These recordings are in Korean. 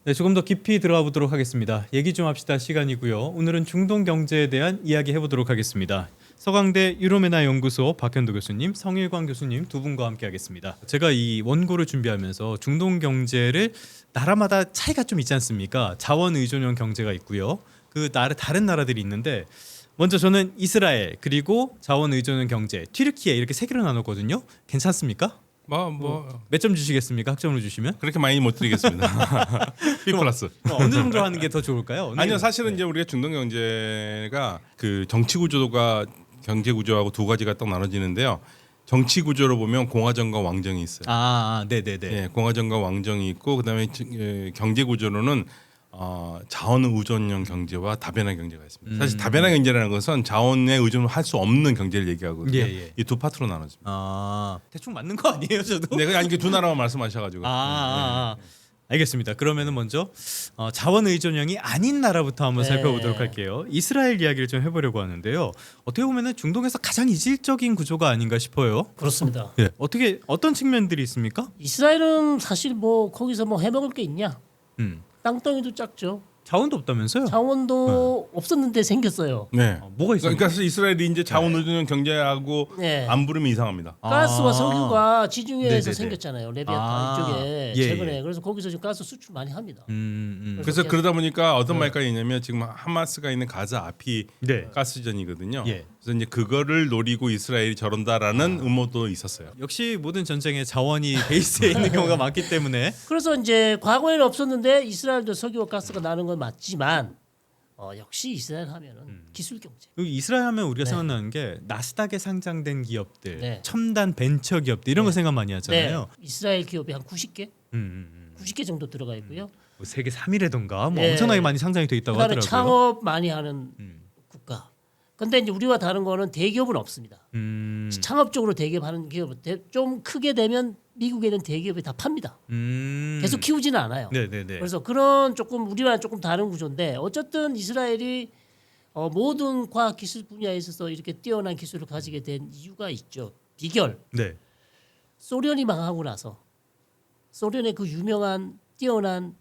네, 조금 더 깊이 들어가 보도록 하겠습니다. 얘기 좀 합시다 시간이고요. 오늘은 중동 경제에 대한 이야기 해보도록 하겠습니다. 서강대 유로메나 연구소 박현도 교수님, 성일광 교수님 두 분과 함께하겠습니다. 제가 이 원고를 준비하면서 중동 경제를 나라마다 차이가 좀 있지 않습니까? 자원 의존형 경제가 있고요. 그 다른 나라들이 있는데 먼저 저는 이스라엘 그리고 자원 의존형 경제, 튀르키예 이렇게 세 개로 나눴거든요. 괜찮습니까? 몇 점 주시겠습니까? 학점으로 주시면? 그렇게 많이 못 드리겠습니다. B 플러스. 어느 정도 하는 게 더 좋을까요? 아니요, 사실은 이제 우리가 중동 경제가 그 정치 구조가 경제 구조하고 두 가지가 딱 나눠지는데요. 정치 구조로 보면 공화정과 왕정이 있어요. 네네네. 예, 공화정과 왕정이 있고 그다음에 경제 구조로는 자원 의존형 경제와 다변화 경제가 있습니다. 사실 다변화 경제라는 것은 자원에 의존할 수 없는 경제를 얘기하거든요. 예. 이 두 파트로 나눠집니다. 대충 맞는 거 아니에요, 저도? 네, 아니 두 나라만 말씀하셔가지고. 알겠습니다. 그러면은 먼저 자원 의존형이 아닌 나라부터 한번 살펴보도록 할게요. 이스라엘 이야기를 좀 해보려고 하는데요. 어떻게 보면은 중동에서 가장 이질적인 구조가 아닌가 싶어요. 그렇습니다. 예. 어떤 측면들이 있습니까? 이스라엘은 사실 뭐 거기서 뭐 해먹을 게 있냐? 음. 땅덩이도 작죠. 자원도 없다면서요? 자원도 없었는데 생겼어요. 네. 뭐가 있어요? 그러니까 이스라엘이 이제 자원 의존형 경제하고 네. 안 부르면 이상합니다. 가스와 석유가 지중해에서 네네네. 생겼잖아요. 레비아탄 이쪽에 예, 최근에. 예. 그래서 거기서 지금 가스 수출 많이 합니다. 그래서 그러다 보니까 어떤 말까지 있냐면 지금 하마스가 있는 가자 앞이 네. 가스전이거든요. 예. 그래서 이제 그거를 노리고 이스라엘이 저런다라는 음모도 있었어요. 역시 모든 전쟁에 자원이 베이스에 있는 경우가 많기 때문에 그래서 이제 과거에는 없었는데 이스라엘도 석유와 가스가 나는 건 맞지만 역시 이스라엘 하면은 기술 경제. 여기 이스라엘 하면 우리가 네. 생각나는 게 나스닥에 상장된 기업들, 네. 첨단 벤처 기업들 이런 거 생각 많이 하잖아요. 이스라엘 기업이 한 90개? 음. 90개 정도 들어가 있고요. 뭐 세계 3위라던가 뭐 네. 엄청나게 많이 상장이 돼 있다고 그다음에 하더라고요. 창업 많이 하는 국가. 근데 이제 우리와 다른 거는 대기업은 없습니다. 창업적으로 대기업하는 기업 좀 크게 되면 미국에는 대기업이 다 팝니다. 계속 키우지는 않아요. 네네네. 그래서 그런 조금 우리와는 조금 다른 구조인데 어쨌든 이스라엘이 모든 과학 기술 분야에 있어서 이렇게 뛰어난 기술을 가지게 된 이유가 있죠. 비결. 네. 소련이 망하고 나서 소련의 그 유명한 뛰어난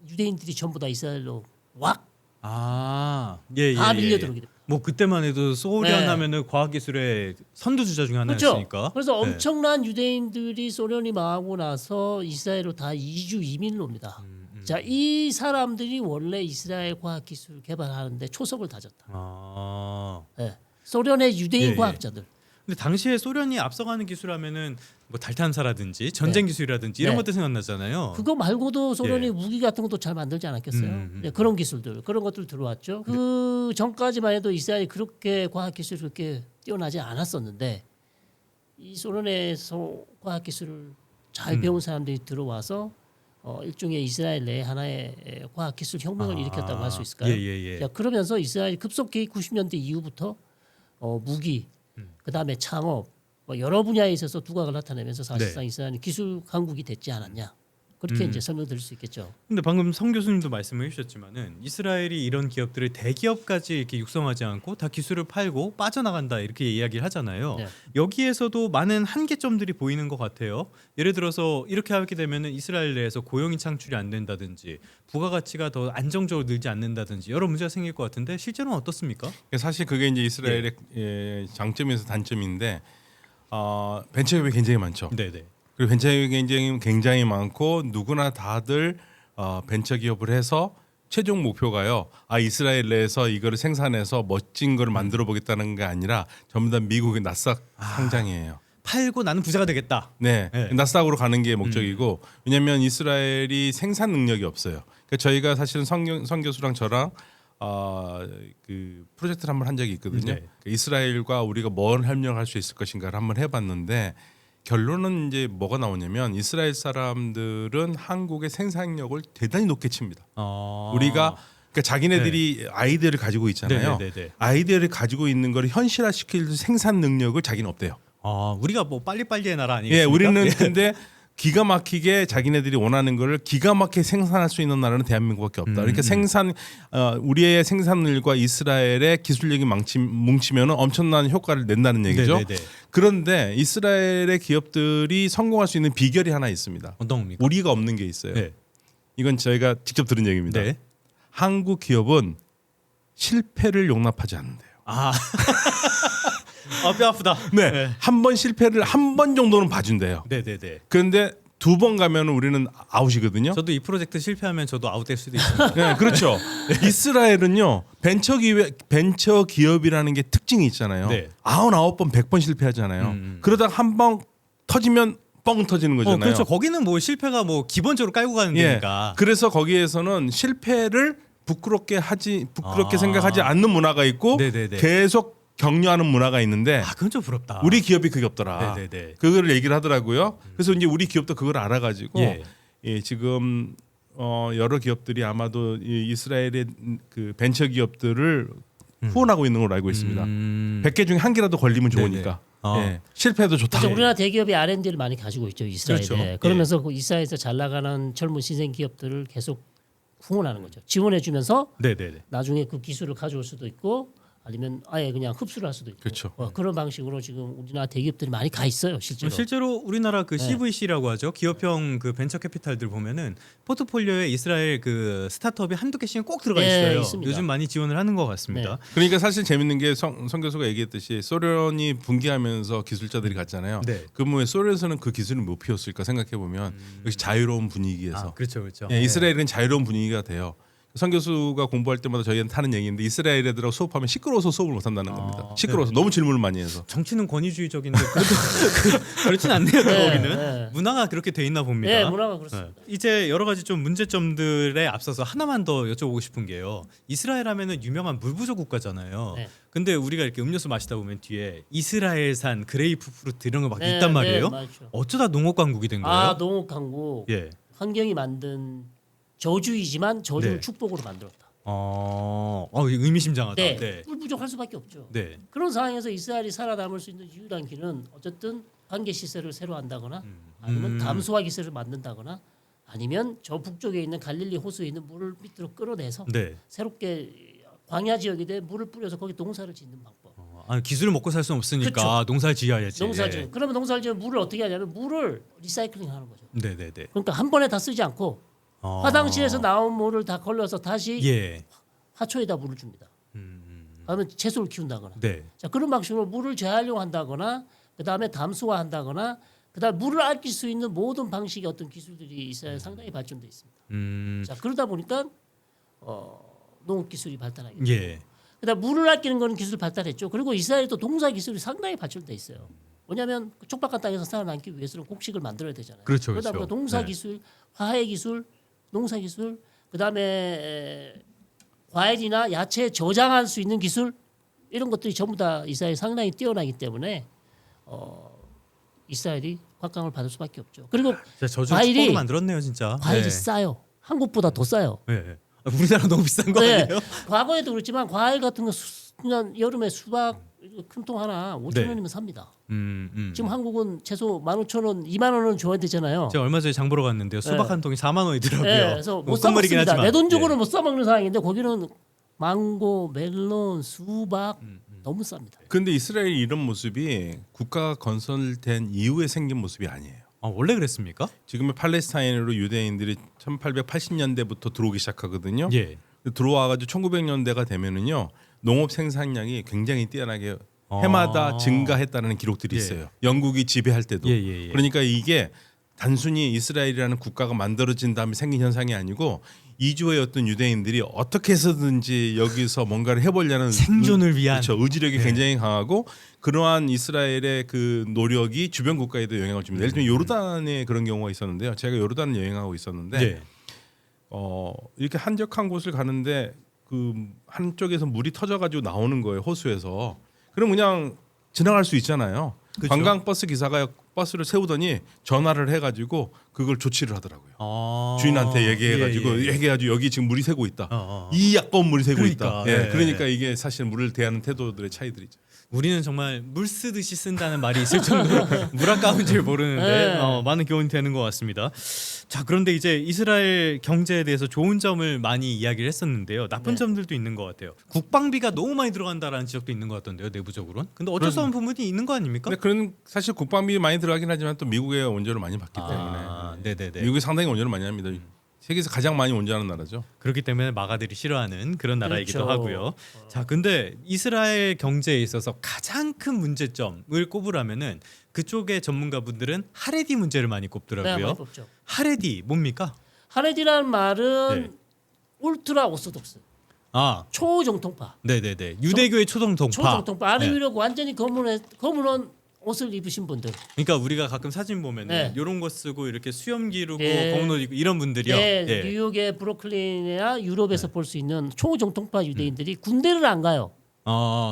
유대인들이 전부 다 이스라엘로 왁 다 밀려들어오게 됩니다. 뭐 그때만 해도 소련 네. 하면은 과학기술의 선두주자 중에 그렇죠. 하나였으니까. 그래서 네. 엄청난 유대인들이 소련이 망하고 나서 이스라엘로 다 이주 이민을 옵니다. 자, 이 사람들이 원래 이스라엘 과학 기술 개발하는데 초석을 다졌다. 네. 소련의 유대인 예. 과학자들. 근데 당시에 소련이 앞서가는 기술하면은 뭐 달탄사라든지 전쟁 기술이라든지 이런 네. 것들 생각나잖아요. 그거 말고도 소련이 예. 무기 같은 것도 잘 만들지 않았겠어요? 네, 그런 기술들, 그런 것들 들어왔죠. 그 전까지만 해도 이스라엘이 그렇게 과학 기술이 그렇게 뛰어나지 않았었는데 이 소련에서 과학 기술을 잘 배운 사람들이 들어와서 일종의 이스라엘 내 하나의 과학 기술 혁명을 일으켰다고 할 수 있을까요? 예. 자, 그러면서 이스라엘이 급속히 90년대 이후부터 무기, 그다음에 창업, 뭐 여러 분야에 있어서 두각을 나타내면서 사실상 이스라엘이 기술 강국이 됐지 않았냐. 그렇게 이제 설명드릴 수 있겠죠. 근데 방금 성 교수님도 말씀해 주셨지만은 이스라엘이 이런 기업들을 대기업까지 이렇게 육성하지 않고 다 기술을 팔고 빠져나간다 이렇게 이야기를 하잖아요. 네. 여기에서도 많은 한계점들이 보이는 것 같아요. 예를 들어서 이렇게 하게 되면은 이스라엘 내에서 고용이 창출이 안 된다든지 부가가치가 더 안정적으로 늘지 않는다든지 여러 문제가 생길 것 같은데 실제로는 어떻습니까? 사실 그게 이제 이스라엘의 장점에서 단점인데 벤처기업이 굉장히 많죠. 네네. 그리고 벤처기업이 굉장히 많고 누구나 다들 벤처기업을 해서 최종 목표가요. 이스라엘 내에서 이거를 생산해서 멋진 걸 만들어 보겠다는 게 아니라 전부 다 미국의 나스닥 상장이에요. 팔고 나는 부자가 되겠다. 네, 네. 나스닥으로 가는 게 목적이고 왜냐하면 이스라엘이 생산 능력이 없어요. 그러니까 저희가 사실은 성 교수랑 저랑 그 프로젝트를 한번 한 적이 있거든요. 네. 이스라엘과 우리가 뭘 협력할 수 있을 것인가를 한번 해봤는데 결론은 이제 뭐가 나오냐면 이스라엘 사람들은 한국의 생산력을 대단히 높게 칩니다. 우리가 그러니까 자기네들이 아이디어를 가지고 있잖아요. 네네네네. 아이디어를 가지고 있는 걸 현실화시킬 생산 능력을 자기는 없대요. 우리가 뭐 빨리빨리의 나라 예, 아니겠습니까? 우리는 근데 기가 막히게 자기네들이 원하는 거를 기가 막히게 생산할 수 있는 나라는 대한민국밖에 없다. 그러니까 우리의 생산률과 이스라엘의 기술력이 뭉치면 엄청난 효과를 낸다는 얘기죠. 네네네. 그런데 이스라엘의 기업들이 성공할 수 있는 비결이 하나 있습니다. 어떤 겁니까? 우리가 없는 게 있어요. 네. 이건 저희가 직접 들은 얘기입니다. 네. 한국 기업은 실패를 용납하지 않는데요. 아, 뼈 아프다. 네, 한 번 실패를 한 번 정도는 봐준대요. 네네네. 그런데 2번 가면 우리는 아웃이거든요. 저도 이 프로젝트 실패하면 저도 아웃될 수도 있습니다. 네, 그렇죠. 이스라엘은요 벤처 기업이라는 게 특징이 있잖아요. 네. 99번 100번 실패하잖아요. 그러다가 한 번 터지면 뻥 터지는 거잖아요. 그렇죠. 거기는 뭐 실패가 뭐 기본적으로 깔고 가는 예. 데니까. 그래서 거기에서는 실패를 부끄럽게 생각하지 않는 문화가 있고 네네네. 계속 격려하는 문화가 있는데 아, 그건 좀 부럽다. 우리 기업이 그게 없더라. 네네네. 그거를 얘기를 하더라고요. 그래서 이제 우리 기업도 그걸 알아가지고 예. 예, 지금 여러 기업들이 아마도 이 이스라엘의 그 벤처 기업들을 후원하고 있는 걸로 알고 있습니다. 100개 중에 한 개라도 걸리면 좋으니까 예, 실패도 좋다. 그렇죠. 우리나라 대기업이 R&D를 많이 가지고 있죠 이스라엘에. 그렇죠. 그러면서 그 이스라엘에서 잘 나가는 젊은 신생 기업들을 계속 후원하는 거죠. 지원해주면서 네네네. 나중에 그 기술을 가져올 수도 있고 아니면 아예 그냥 흡수를 할 수도 있고. 그렇죠. 그런 방식으로 지금 우리나라 대기업들이 많이 가 있어요 실제로. 실제로 우리나라 그 CVC라고 하죠. 기업형 그 벤처 캐피탈들 보면은 포트폴리오에 이스라엘 그 스타트업이 한두 개씩은 꼭 들어가 네, 있어요. 있습니다. 요즘 많이 지원을 하는 것 같습니다. 그러니까 사실 재밌는 게 성 교수가 얘기했듯이 소련이 붕괴하면서 기술자들이 갔잖아요. 네. 그러면 왜 소련에서는 그 기술을 못 피웠을까 생각해 보면 역시 자유로운 분위기에서 아, 그렇죠, 그렇죠. 예, 이스라엘은 자유로운 분위기가 돼요. 성 교수가 공부할 때마다 저희한테 하는 얘기인데 이스라엘 애들하고 수업하면 시끄러워서 수업을 못 한다는 겁니다. 시끄러워서 너무 질문을 많이 해서. 정치는 권위주의적인데 그래도 그렇진 않네요. 거기는 네. 문화가 그렇게 돼 있나 봅니다. 네, 문화가 그렇습니다. 이제 여러 가지 좀 문제점들에 앞서서 하나만 더 여쭤보고 싶은 게요. 이스라엘 하면은 유명한 물 부족 국가잖아요. 네. 근데 우리가 이렇게 음료수 마시다 보면 뒤에 이스라엘산 그레이프 프루트 이런 거 막 네, 있단 말이에요. 네, 맞죠. 어쩌다 농업 강국이 된 거예요? 아 농업 강국 예. 환경이 만든 저주이지만 저주를 네. 축복으로 만들었다. 이거 의미심장하다. 네, 네. 물 부족할 수밖에 없죠. 네. 그런 상황에서 이스라엘이 살아남을 수 있는 유일한 길은 어쨌든 관계 시설을 새로 한다거나 아니면 담수화 기술을 만든다거나 아니면 저 북쪽에 있는 갈릴리 호수에 있는 물을 밑으로 끌어내서 네. 새롭게 광야 지역에 물을 뿌려서 거기 농사를 짓는 방법. 기술을 먹고 살 수는 없으니까 그쵸. 농사를 지어야지. 농사를 예. 지어. 그러면 농사를 지으면 물을 어떻게 하냐면 물을 리사이클링 하는 거죠. 네, 네, 네. 그러니까 한 번에 다 쓰지 않고 화장실에서 나온 물을 다 걸러서 다시 예. 화초에다 물을 줍니다. 그러면 채소를 키운다거나. 네. 자 그런 방식으로 물을 재활용한다거나 그 다음에 담수화한다거나 그 다음 물을 아낄 수 있는 모든 방식의 어떤 기술들이 있어야 상당히 발전돼 있습니다. 자 그러다 보니까 농업 기술이 발달하게 됐죠. 예. 그다음 물을 아끼는 거는 기술 발달했죠. 그리고 이스라엘도 동사 기술이 상당히 발전돼 있어요. 왜냐하면 촉박한 땅에서 살아남기 위해서는 곡식을 만들어야 되잖아요. 그렇죠, 그러다 그렇죠. 보니까 농사 네. 기술, 화해 기술, 농사 기술, 그다음에 과일이나 야채 저장할 수 있는 기술 이런 것들이 전부 다 이스라엘이 상당히 뛰어나기 때문에 이스라엘이 곽강을 받을 수밖에 없죠. 그리고 진짜 저주 과일이- 축복을 만들었네요, 진짜. 과일이 네. 싸요. 한국보다 더 싸요. 네. 우리나라 너무 비싼 거 네. 아니에요? 과거에도 그렇지만 과일 같은 거 그냥 여름에 수박 큰 통 하나 5,000원이면 삽니다. 지금 한국은 최소 15,000원, 2만 원은 줘야 되잖아요. 제가 얼마 전에 장 보러 갔는데요. 수박 네. 한 통이 4만 원이더라고요. 네, 그래서 못 뭐 끝물이긴 써먹습니다. 하지만. 내 돈 주고는 예. 못 써먹는 상황인데 거기는 망고, 멜론, 수박 너무 쌉니다. 근데 이스라엘이 이런 모습이 국가가 건설된 이후에 생긴 모습이 아니에요. 원래 그랬습니까? 지금의 팔레스타인으로 유대인들이 1880년대부터 들어오기 시작하거든요. 예. 들어와가지고 1900년대가 되면은요 농업 생산량이 굉장히 뛰어나게 해마다 증가했다는 기록들이 예. 있어요. 영국이 지배할 때도. 예. 그러니까 이게 단순히 이스라엘이라는 국가가 만들어진 다음에 생긴 현상이 아니고 이주의 어떤 유대인들이 어떻게 해서든지 여기서 뭔가를 해보려는 생존을 위한. 그렇죠. 의지력이 네. 굉장히 강하고 그러한 이스라엘의 그 노력이 주변 국가에도 영향을 줍니다. 예를 들면 요르단에 그런 경우가 있었는데요. 제가 요르단을 여행하고 있었는데 예. 이렇게 한적한 곳을 가는데 그 한쪽에서 물이 터져가지고 나오는 거예요 호수에서. 그럼 그냥 지나갈 수 있잖아요. 그쵸. 관광 버스 기사가 버스를 세우더니 전화를 해가지고 그걸 조치를 하더라고요. 주인한테 얘기해가지고 예. 얘기해가지고 여기 지금 물이 새고 있다. 어. 이 약간 물이 새고 그러니까, 있다. 예. 예. 그러니까 이게 사실 물을 대하는 태도들의 차이들이죠. 우리는 정말 물 쓰듯이 쓴다는 말이 있을 정도로 물 아까운 줄 모르는데 네. 많은 교훈이 되는 것 같습니다. 자, 그런데 이제 이스라엘 경제에 대해서 좋은 점을 많이 이야기를 했었는데요. 나쁜 네. 점들도 있는 것 같아요. 국방비가 너무 많이 들어간다라는 지적도 있는 것 같던데요, 내부적으로는. 근데 어쩔 수 없는 부분이 있는 거 아닙니까? 근데 그런 사실 국방비 많이 들어가긴 하지만 또 미국의 원조를 많이 받기 때문에 네네네. 미국이 상당히 원조를 많이 합니다. 세계에서 가장 많이 온전한 나라죠. 그렇기 때문에 마가들이 싫어하는 그런 나라이기도 그렇죠. 하고요. 자, 근데 이스라엘 경제에 있어서 가장 큰 문제점을 꼽으라면은 그쪽의 전문가분들은 하레디 문제를 많이 네, 꼽더라고요. 많이 뽑죠. 하레디 뭡니까? 하레디라는 말은 네. 울트라 오소독스, 아, 초정통파. 네네네. 유대교의 초정통파. 초정통파. 아래 네. 위로 완전히 검은 옷을 입으신 분들. 그러니까 우리가 가끔 사진 보면은 네. 이런 거 쓰고 이렇게 수염 기르고 네. 검은 옷 입고 이런 분들이요. 네, 예. 뉴욕의 브루클린이나 유럽에서 볼 수 있는 초정통파 유대인들이 군대를 안 가요.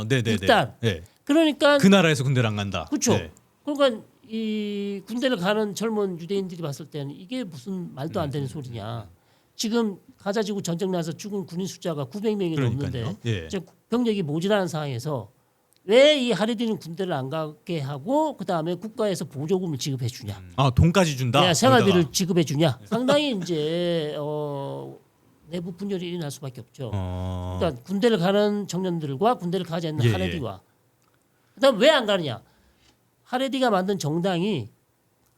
네네네. 일단. 네. 그러니까 그 나라에서 군대를 안 간다. 그렇죠. 네. 그러니까 이 군대를 가는 젊은 유대인들이 봤을 때는 이게 무슨 말도 안 되는 소리냐. 지금 가자지구 전쟁 나서 죽은 군인 숫자가 900명이 그러니까요. 넘는데 예. 이제 병력이 모자라는 상황에서 왜 이 하레디는 군대를 안 가게 하고 그 다음에 국가에서 보조금을 지급해 주냐, 아, 돈까지 준다. 네, 생활비를 거기다가. 지급해 주냐. 상당히 이제 내부 분열이 일어날 수밖에 없죠. 그러니까 군대를 가는 청년들과 군대를 가지 않는 예, 하레디와 그다음 왜 안 가느냐? 하레디가 만든 정당이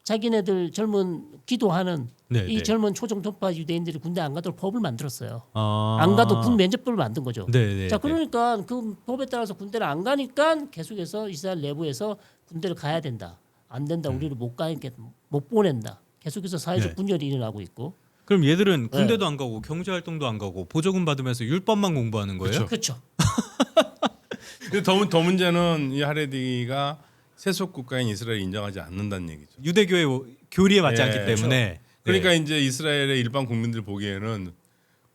자기네들 젊은 기도하는 네, 이 네. 젊은 초정통파 유대인들이 군대 안 가도록 법을 만들었어요. 아. 안 가도 군 면제법을 만든 거죠. 네네. 자, 그러니까 그 법에 따라서 군대를 안 가니까 계속해서 이스라엘 내부에서 군대를 가야 된다. 안 된다. 우리를 못 보낸다. 계속해서 사회적 네. 분열이 일어나고 있고. 그럼 얘들은 군대도 안 가고 경제 활동도 안 가고 보조금 받으면서 율법만 공부하는 거예요? 그렇죠. 근데 더 문제는 이 하레디가 세속 국가인 이스라엘을 인정하지 않는다는 얘기죠. 유대교의 교리에 맞지 예, 않기 때문에. 그러니까 예. 이제 이스라엘의 일반 국민들 보기에는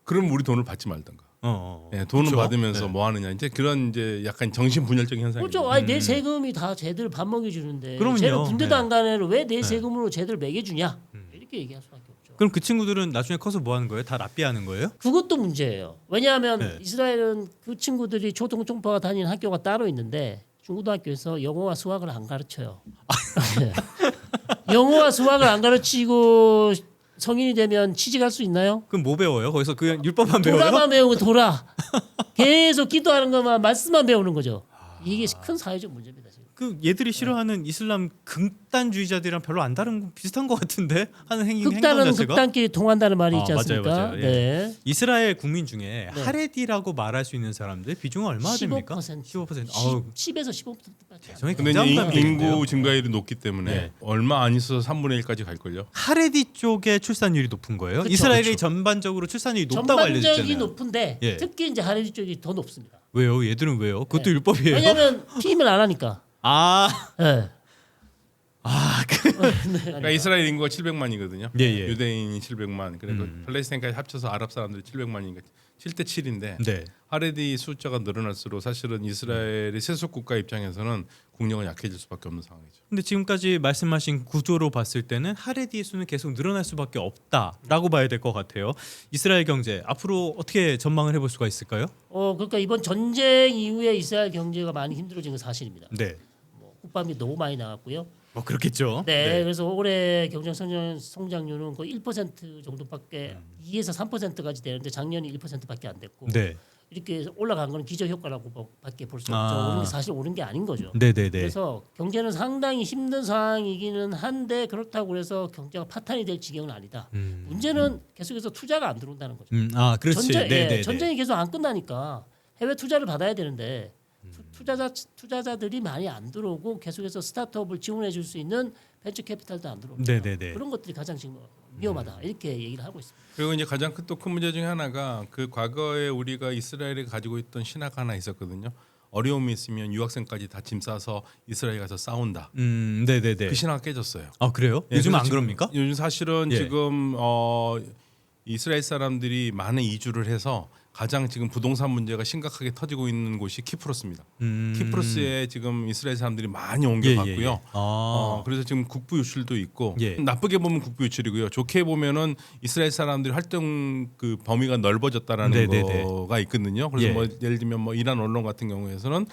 그럼 우리 돈을 받지 말던가. 예, 돈을 그렇죠. 받으면서 네. 뭐 하느냐. 이제 그런 이제 약간 정신 분열적인 현상이. 그렇죠. 아니, 내 세금이 다 쟤들 밥 먹여주는데 그럼요. 쟤는 군대도 네. 안 가는 애를 왜 내 세금으로 쟤들 먹여주냐. 이렇게 얘기할 수밖에 없죠. 그럼 그 친구들은 나중에 커서 뭐 하는 거예요? 다 랍비하는 거예요? 그것도 문제예요. 왜냐하면 네. 이스라엘은 그 친구들이 초등총파가 다니는 학교가 따로 있는데 중고등학교에서 영어와 수학을 안 가르쳐요. 네. 영어와 수학을 안 가르치고 성인이 되면 취직할 수 있나요? 그럼 뭐 배워요? 거기서 그냥 율법만 배워요? 도라만 배우고 돌아. 계속 기도하는 것만 말씀만 배우는 거죠. 이게 큰 사회적 문제입니다. 지금. 그 얘들이 싫어하는 이슬람 극단주의자들이랑 별로 안 다른 거 비슷한 것 같은데 하는 행동 극단은 자체가 극단끼리 통한다는 말이 있지 맞아요, 않습니까? 맞아요. 예. 네. 이스라엘 국민 중에 네. 하레디라고 말할 수 있는 사람들 비중은 얼마나 됩니까? 15%. 15%. 아우, 10에서 15%밖에 안 저희 근데 이제 굉장히 인구 증가율이 높기 때문에 네. 얼마 안 있어서 3분의 1까지 갈 걸요. 하레디 쪽의 출산율이 높은 거예요? 그쵸, 이스라엘이 그쵸. 전반적으로 출산율이 높다고 전반적이 알려졌잖아요. 높은데 예. 특히 이제 하레디 쪽이 더 높습니다. 왜요? 얘들은 왜요? 그것도 네. 율법이에요? 왜냐하면 피임을 안 하니까. 아, 네. 그러니까 이스라엘 인구가 700만이거든요. 예, 예. 유대인이 700만. 그리고 팔레스타인까지 합쳐서 아랍 사람들이 700만이니까 7대 7인데 네. 하레디 숫자가 늘어날수록 사실은 이스라엘의 세속 국가 입장에서는 국력은 약해질 수밖에 없는 상황이죠. 근데 지금까지 말씀하신 구조로 봤을 때는 하레디의 수는 계속 늘어날 수밖에 없다라고 봐야 될 것 같아요. 이스라엘 경제 앞으로 어떻게 전망을 해볼 수가 있을까요? 그러니까 이번 전쟁 이후에 이스라엘 경제가 많이 힘들어진 건 사실입니다. 네. 국밥이 너무 많이 나갔고요. 뭐 그렇겠죠. 네, 그래서 올해 경제 성장률은 거의 1% 정도밖에 2에서 3%까지 되는데 작년이 1%밖에 안 됐고 네. 이렇게 올라간 거는 기저 효과라고밖에 볼 수 없죠. 아. 오른 게 사실 오른 게 아닌 거죠. 네네네. 그래서 경제는 상당히 힘든 상황이기는 한데 그렇다고 해서 경제가 파탄이 될 지경은 아니다. 문제는 계속해서 투자가 안 들어온다는 거죠. 아, 그렇지. 네네네. 전쟁이 계속 안 끝나니까 해외 투자를 받아야 되는데 투자자들이 많이 안 들어오고 계속해서 스타트업을 지원해 줄 수 있는 벤처 캐피탈도 안 들어오고 네네네. 그런 것들이 가장 지금 위험하다 이렇게 얘기를 하고 있습니다. 그리고 이제 가장 큰 문제 중에 하나가 그 과거에 우리가 이스라엘이 가지고 있던 신화가 하나 있었거든요. 어려움이 있으면 유학생까지 다 짐 싸서 이스라엘 가서 싸운다. 네네네. 그 신화가 깨졌어요. 아, 그래요? 예, 요즘 그래서 안 지금 그럽니까? 요즘 사실은 예. 지금 이스라엘 사람들이 많은 이주를 해서 가장 지금 부동산 문제가 심각하게 터지고 있는 곳이 키프로스입니다. 키프로스에 지금 이스라엘 사람들이 많이 옮겨갔고요. 예, 예. 아. 그래서 지금 국부 유출도 있고 예. 나쁘게 보면 국부 유출이고요. 좋게 보면은 이스라엘 사람들이 활동 그 범위가 넓어졌다라는 네네네. 거가 있거든요. 그래서 예. 뭐 예를 들면 뭐 이란 언론 같은 경우에서는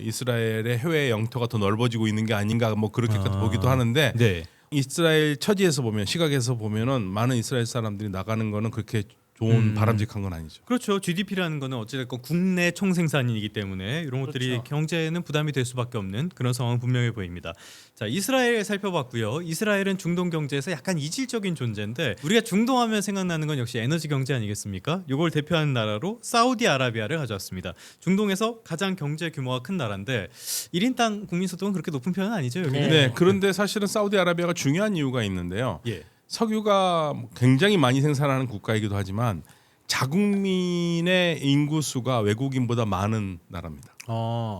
이스라엘의 해외 영토가 더 넓어지고 있는 게 아닌가 뭐 그렇게까지 보기도 하는데 네. 이스라엘 처지에서 보면 시각에서 보면은 많은 이스라엘 사람들이 나가는 거는 그렇게 좋은 바람직한 건 아니죠. 그렇죠. GDP라는 거는 어찌됐건 국내 총생산이기 때문에 이런 것들이 그렇죠. 경제에는 부담이 될 수밖에 없는 그런 상황은 분명해 보입니다. 자, 이스라엘 살펴봤고요. 이스라엘은 중동 경제에서 약간 이질적인 존재인데 우리가 중동하면 생각나는 건 역시 에너지 경제 아니겠습니까? 이걸 대표하는 나라로 사우디아라비아를 가져왔습니다. 중동에서 가장 경제 규모가 큰 나라인데 1인당 국민소득은 그렇게 높은 편은 아니죠. 여기는. 네, 그런데 사실은 사우디아라비아가 중요한 이유가 있는데요. 예. 석유가 굉장히 많이 생산하는 국가이기도 하지만 자국민의 인구수가 외국인보다 많은 나라입니다.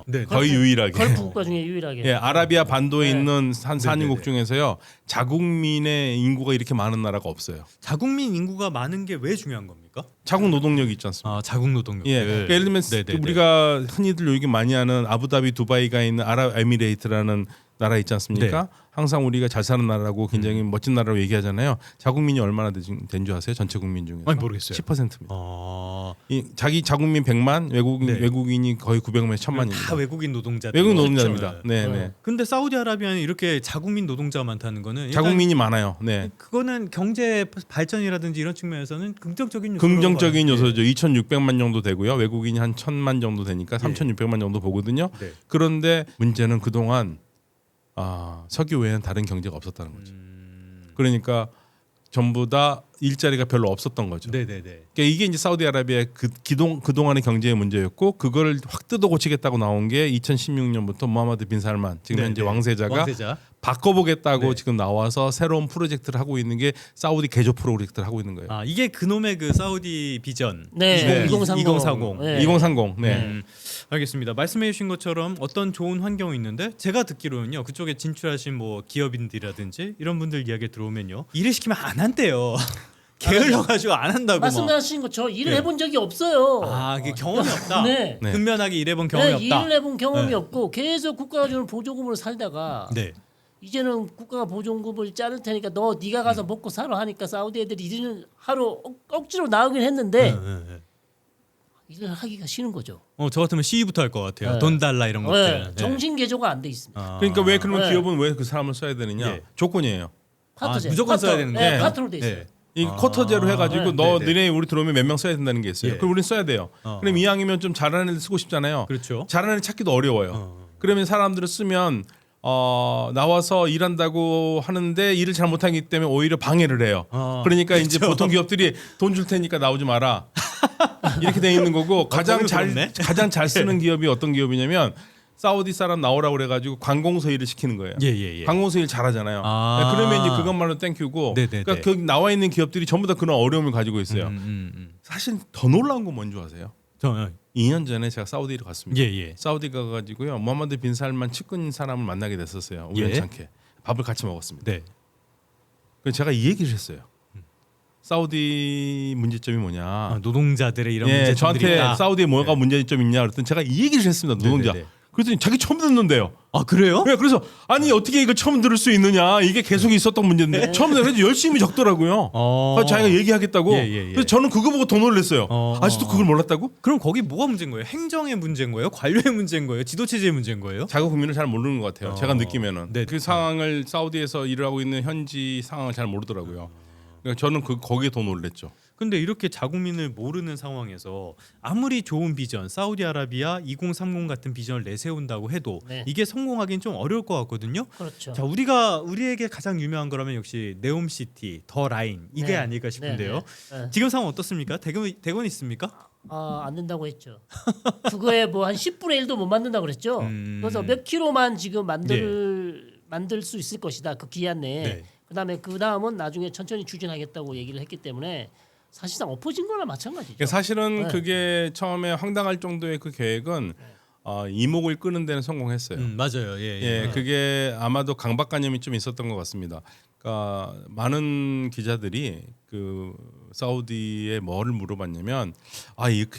네. 거의 유일하게. 걸프 국가 중에 유일하게. 예, 아라비아 반도에 네. 있는 산인국 네네네. 중에서요. 자국민의 인구가 이렇게 많은 나라가 없어요. 자국민 인구가 많은 게 왜 중요한 겁니까? 자국 노동력이 있지 않습니까? 자국 노동력. 예, 그러니까 예를 들면 네네네. 우리가 흔히들 얘기 많이 하는 아부다비, 두바이가 있는 아랍에미레이트라는 나라 있지 않습니까? 네. 항상 우리가 잘 사는 나라라고 굉장히 멋진 나라로 얘기하잖아요. 자국민이 얼마나 된 줄 아세요? 전체 국민 중에서 아니, 모르겠어요. 10%입니다. 네. 자기 자국민 100만, 외국인이 거의 900만, 1000만입니다. 다 외국인 노동자들. 외국 노동자입니다. 그렇죠. 네, 네. 근데 사우디아라비아는 이렇게 자국민 노동자가 많다는 거는 일단 자국민이 많아요. 네. 그거는 경제 발전이라든지 이런 측면에서는 긍정적인 요소라고 긍정적인 봐야지. 요소죠. 2,600만 정도 되고요. 외국인이 한 1,000만 정도 되니까 3,600만 정도 보거든요. 네. 그런데 문제는 그동안 석유 외에는 다른 경제가 없었다는 거죠. 그러니까 전부 다 일자리가 별로 없었던 거죠. 네네네. 그러니까 이게 이제 사우디아라비아의 그동안의 경제의 문제였고 그걸 확 뜯어 고치겠다고 나온 게 2016년부터 무하마드 빈 살만 지금 네네. 현재 왕세자가 왕세자. 바꿔보겠다고 네. 지금 나와서 새로운 프로젝트를 하고 있는 게 사우디 개조 프로젝트를 하고 있는 거예요. 이게 그놈의 그 사우디 비전. 네, 2030. 2030. 네. 2030. 네. 알겠습니다. 말씀해 주신 것처럼 어떤 좋은 환경이 있는데 제가 듣기로는요. 그쪽에 진출하신 뭐 기업인들이라든지 이런 분들 이야기 들어오면요. 일을 시키면 안 한대요. 게을러가지고 안 한다고. 말씀하신 것처럼 일을 네. 해본 적이 없어요. 이게 경험이 없다. 네. 네. 근면하게 일해본 경험이 네, 없다. 일을 해본 경험이 네. 없고 계속 국가가 주는 보조금으로 살다가 네. 이제는 국가가 보조금을 자를 테니까 네가 가서 먹고 살아 하니까 사우디 애들이 일을 하러 억지로 나오긴 했는데 일을 하기가 싫은 거죠. 저 같으면 시위부터 할 것 같아요. 네. 돈 달라 이런 것들. 네. 정신 개조가 안 돼 있습니다. 그러니까 왜 그러면 네. 기업은 왜 그 사람을 써야 되느냐? 예. 조건이에요. 파트제. 무조건 써야 되는 거예요? 네, 파트로 돼 있어요. 네. 이 쿼터제로 해가지고 네, 네. 너네 우리 들어오면 몇 명 써야 된다는 게 있어요. 예. 그럼 우리는 써야 돼요. 그럼 이왕이면 좀 잘하는 애들 쓰고 싶잖아요. 그렇죠. 잘하는 애 찾기도 어려워요. 그러면 사람들을 쓰면 나와서 일한다고 하는데 일을 잘 못하기 때문에 오히려 방해를 해요. 그러니까 이제 보통 기업들이 돈 줄 테니까 나오지 마라. 이렇게 돼 있는 거고 거기도 그렇네. 가장 잘 쓰는 기업이 어떤 기업이냐면 사우디 사람 나오라고 그래가지고 관공서 일을 시키는 거예요. 예. 관공서 일 잘하잖아요. 그러면 이제 그것만으로 땡큐고 네네네. 그러니까 거기 나와 있는 기업들이 전부 다 그런 어려움을 가지고 있어요. 사실 더 놀라운 건 뭔지 아세요? 2년 전에 제가 사우디를 갔습니다. 예. 사우디 가가지고요. 무하마드 빈 살만 측근 사람을 만나게 됐었어요. 우연찮게 밥을 같이 먹었습니다. 네. 그래서 제가 이 얘기를 했어요. 사우디 문제점이 뭐냐? 노동자들의 이런 예, 문제점들이 저한테 있다. 사우디에 뭐가 문제점이 있냐 그랬더니 제가 이 얘기를 했습니다. 노동자. 네네네. 그랬더니 자기 처음 듣는데요. 그래요? 네, 그래서 아니 어떻게 이걸 처음 들을 수 있느냐? 이게 계속 있었던 문제인데 처음 들어서 열심히 적더라고요. 그래서 자기가 얘기하겠다고. 예. 그래서 저는 그거 보고 더 놀랐어요. 아직도 그걸 몰랐다고? 그럼 거기 뭐가 문제인 거예요? 행정의 문제인 거예요? 관료의 문제인 거예요? 지도 체제의 문제인 거예요? 자국 국민을 잘 모르는 것 같아요. 제가 느끼면은 네. 그 상황을 사우디에서 일을 하고 있는 현지 상황을 잘 모르더라고요. 그러니까 저는 거기에 더 놀랐죠. 근데 이렇게 자국민을 모르는 상황에서 아무리 좋은 비전, 사우디아라비아 2030 같은 비전을 내세운다고 해도 네. 이게 성공하기는 좀 어려울 것 같거든요. 그렇죠. 자, 우리에게 가장 유명한 거라면 역시 네옴시티, 더 라인 이게 네. 아닐까 싶은데요. 네. 지금 상황 어떻습니까? 대건 있습니까? 안 된다고 했죠. 그거에 뭐 한 10분의 1도 못 만든다고 그랬죠. 그래서 몇 킬로만 지금 만들 수 있을 것이다. 그 기한 내에. 네. 그다음은 나중에 천천히 추진하겠다고 얘기를 했기 때문에 사실상 엎어진 거나 마찬가지죠. 그러니까 사실은 네. 그게 처음에 황당할 정도의 그 계획은 이목을 끄는 데는 성공했어요. 맞아요. 예, 그게 아마도 강박관념이 좀 있었던 것 같습니다. 그러니까 많은 기자들이 그 사우디에 뭐를 물어봤냐면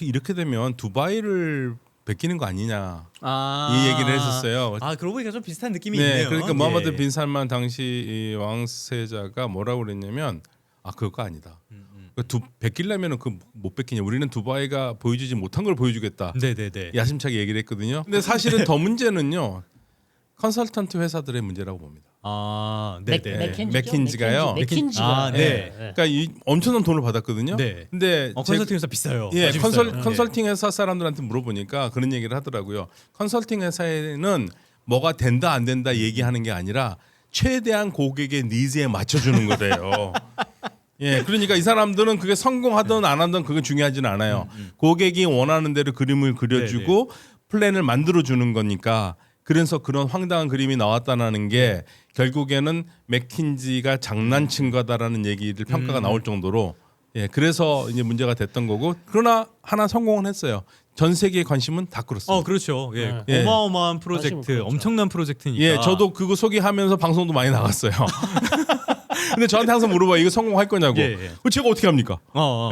이렇게 되면 두바이를 베끼는 거 아니냐 이 얘기를 했었어요. 그러고 보니까 좀 비슷한 느낌이 네, 있네요. 그러니까 무하마드 빈 살만 당시 이 왕세자가 뭐라고 그랬냐면 그거 아니다. 베끼려면은 그 못 베끼냐. 우리는 두바이가 보여주지 못한 걸 보여주겠다. 네네네. 야심차게 얘기를 했거든요. 근데 사실은 더 문제는요. 컨설턴트 회사들의 문제라고 봅니다. 아, 네, 네. 맥킨지가요? 맥킨지가. 아, 네. 그러니까 엄청난 돈을 받았거든요. 네. 근데 컨설팅 회사 비싸요. 예, 아주 비싸요. 컨설팅 회사 사람들한테 물어보니까 그런 얘기를 하더라고요. 컨설팅 회사에는 뭐가 된다 안 된다 얘기하는 게 아니라 최대한 고객의 니즈에 맞춰주는 거래요. 예, 그러니까 이 사람들은 그게 성공하든 안 하든 그게 중요하진 않아요. 고객이 원하는 대로 그림을 그려주고 플랜을 만들어주는 거니까. 그래서 그런 황당한 그림이 나왔다는 게 결국에는 맥킨지가 장난친 거다라는 얘기를 평가가 나올 정도로 예, 그래서 이제 문제가 됐던 거고 그러나 하나 성공은 했어요. 전 세계의 관심은 다 끌었어요. 그렇죠. 예. 예. 어마어마한 프로젝트, 그렇죠. 엄청난 프로젝트니까. 예, 저도 그거 소개하면서 방송도 많이 나갔어요. 근데 저한테 항상 물어봐요. 이거 성공할 거냐고. 그럼 제가 어떻게 합니까?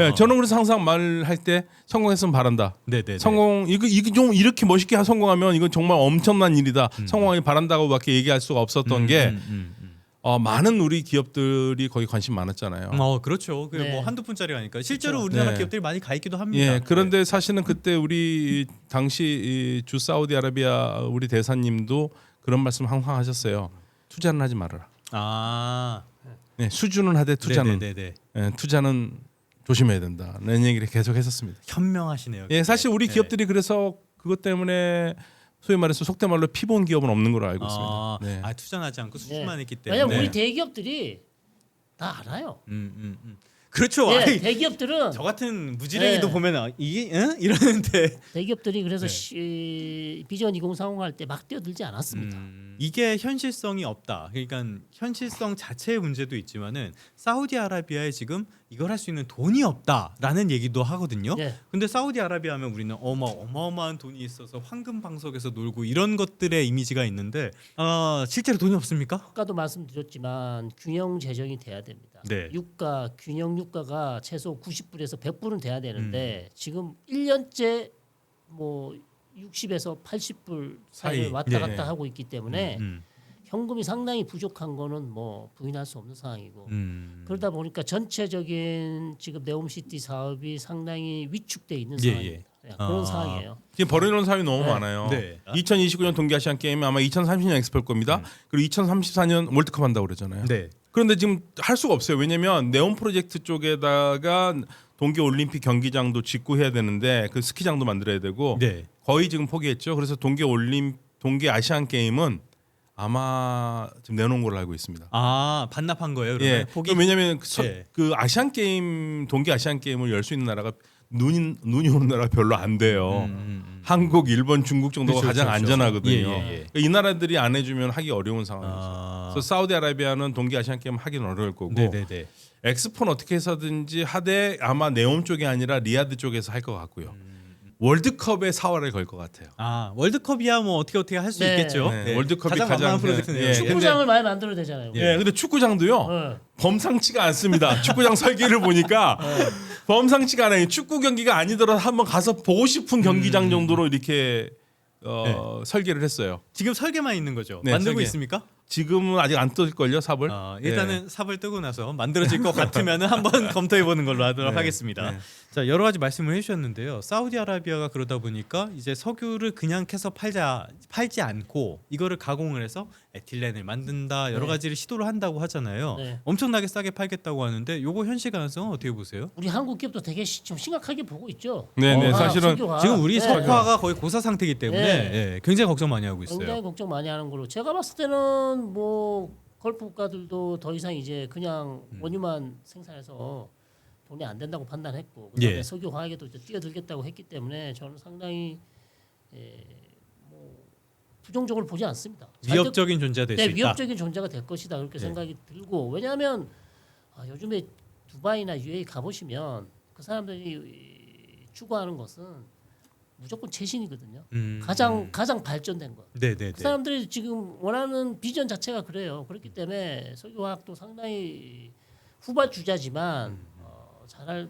예, 저는 그래서 항상 말할 때 성공했으면 바란다. 네네. 성공 이거 좀 이렇게 멋있게 성공하면 이건 정말 엄청난 일이다. 성공하기 바란다고밖에 얘기할 수가 없었던 게 많은 우리 기업들이 거기 관심 많았잖아요. 그렇죠. 그 네. 뭐 한두 푼짜리가 아니까 실제로 그렇죠. 우리나라 네. 기업들이 많이 가 있기도 합니다. 예, 그런데 사실은 그때 우리 당시 주 사우디아라비아 우리 대사님도 그런 말씀 항상 하셨어요. 투자는 하지 말아라. 아, 네, 수주는 하되 투자는 네네네. 예, 투자는 조심해야 된다는 얘기를 계속 했었습니다. 현명하시네요. 예, 사실 우리 네. 기업들이 그래서 그것 때문에 소위 말해서 속된 말로 피본 기업은 없는 걸로 알고 있습니다. 네. 투자하지 않고 수주만 했기 때문에. 왜냐면 우리 대기업들이 다 알아요. 그렇죠. 네, 아니, 대기업들은 저 같은 무지랭이도 네. 보면 이게 이러는데 대기업들이 그래서 네. 비전 2030 할 때 막 뛰어들지 않았습니다. 이게 현실성이 없다. 그러니까 현실성 자체의 문제도 있지만은 사우디아라비아에 지금 이걸 할 수 있는 돈이 없다라는 얘기도 하거든요. 네. 근데 사우디아라비아 하면 우리는 어마어마한 돈이 있어서 황금 방석에서 놀고 이런 것들의 이미지가 있는데 실제로 돈이 없습니까? 아까도 말씀드렸지만 균형 재정이 돼야 됩니다. 네. 유가 균형 유가가 최소 90불에서 100불은 돼야 되는데 지금 1년째 뭐 60에서 80불 사이를 사이. 왔다 네. 갔다 하고 있기 때문에 음. 현금이 상당히 부족한 거는 뭐 부인할 수 없는 상황이고 그러다 보니까 전체적인 지금 네옴시티 사업이 상당히 위축돼 있는 예, 상황입니다. 그런 상황이에요. 지금 벌어놓은 사업이 너무 네. 많아요. 네. 2029년 동계아시안 게임이 아마 2030년 엑스포일 겁니다. 그리고 2034년 월드컵 한다고 그러잖아요. 네. 그런데 지금 할 수가 없어요. 왜냐하면 네온 프로젝트 쪽에다가 동계 올림픽 경기장도 짓고 해야 되는데 그 스키장도 만들어야 되고 네. 거의 지금 포기했죠. 그래서 동계 아시안 게임은 아마 지금 내놓은 걸로 알고 있습니다. 반납한 거예요. 그러면 예. 포기. 왜냐하면 예. 그 아시안 게임 동계 아시안 게임을 열 수 있는 나라가 눈이 오는 나라가 별로 안 돼요. 한국, 일본, 중국 정도가 그렇죠, 가장 그렇죠. 안전하거든요. 예. 이 나라들이 안 해주면 하기 어려운 상황이죠. 그래서 사우디아라비아는 동계 아시안 게임 하기는 어려울 거고 네네네. 엑스포는 어떻게 해서든지 하되 아마 네옴 쪽이 아니라 리야드 쪽에서 할 것 같고요. 월드컵에 사활을 걸 것 같아요. 월드컵이야 뭐 어떻게 할 수 네. 있겠죠. 네, 예. 월드컵이 가장 가장 만만한 프로젝트네요. 예. 축구장을 많이 만들어야 되잖아요. 예, 근데 축구장도요. 네. 범상치가 않습니다. 축구장 설계를 보니까 범상치가 않아요. 축구 경기가 아니더라도 한번 가서 보고 싶은 경기장 정도로 이렇게 설계를 했어요. 지금 설계만 있는 거죠. 네, 만들고 설계. 있습니까? 지금은 아직 안 뜰걸요, 삽을. 일단은 삽을 뜨고 나서 만들어질 것 같으면은 한번 검토해 보는 걸로 하도록 네, 하겠습니다. 네. 자, 여러 가지 말씀을 해주셨는데요. 사우디아라비아가 그러다 보니까 이제 석유를 그냥 캐서 팔지 않고 이거를 가공을 해서 에틸렌을 만든다 여러 네. 가지를 시도를 한다고 하잖아요. 네. 엄청나게 싸게 팔겠다고 하는데 요거 현실 가능성은 어떻게 보세요? 우리 한국 기업도 되게 좀 심각하게 보고 있죠. 네, 사실은 석유화. 지금 우리 네. 석화가 거의 고사 상태이기 때문에 네. 예, 굉장히 걱정 많이 하고 있어요. 굉장히 걱정 많이 하는 걸로 제가 봤을 때는 뭐 걸프 국가들도 더 이상 이제 그냥 원유만 생산해서 돈이 안 된다고 판단했고 그다음에 예. 석유 화학에도 이제 뛰어들겠다고 했기 때문에 저는 상당히 뭐 부정적으로 보지 않습니다. 위협적인 존재가 될 수 네, 있다. 위협적인 존재가 될 것이다 그렇게 네. 생각이 들고 왜냐하면 요즘에 두바이나 UAE 가보시면 그 사람들이 추구하는 것은 무조건 최신이거든요. 가장 발전된 것. 네네네. 그 사람들이 지금 원하는 비전 자체가 그래요. 그렇기 때문에 석유화학도 상당히 후발주자지만